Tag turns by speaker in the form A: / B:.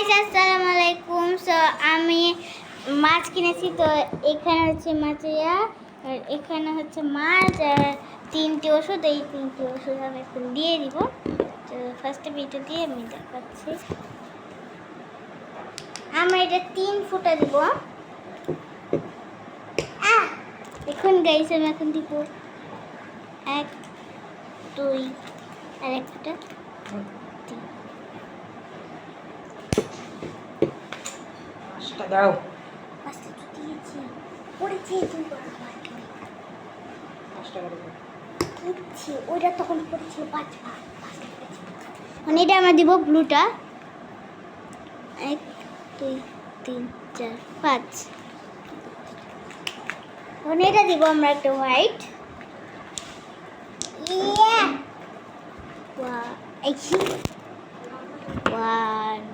A: Guys আসসালামু আলাইকুম। So আমি মাছ কিনেছি, তো এখানে হচ্ছে মাছেরা, আর এখানে হচ্ছে মাছ আর তিনটি ওষুধ। এই তিনটি ওষুধ আমি এখন দিয়ে দিব। তো ফার্স্টে ভিডিও দিয়ে আমি দেখাচ্ছি। আমরা এটা 3 ফুটা দিব। এখন গাইস আমি এখন দিব 1 2 আর একটা 3।
B: দাও
A: পাঁচটা তো দিয়েছি, পড়েছে দিচ্ছি, ওইটা তখন পড়েছিল 5বার। মানে এটা আমরা দিব ব্লুটা 1 2 3 4 5। এখন এটা দিব আমরা একটা হোয়াইট। ওয়াও, এই 1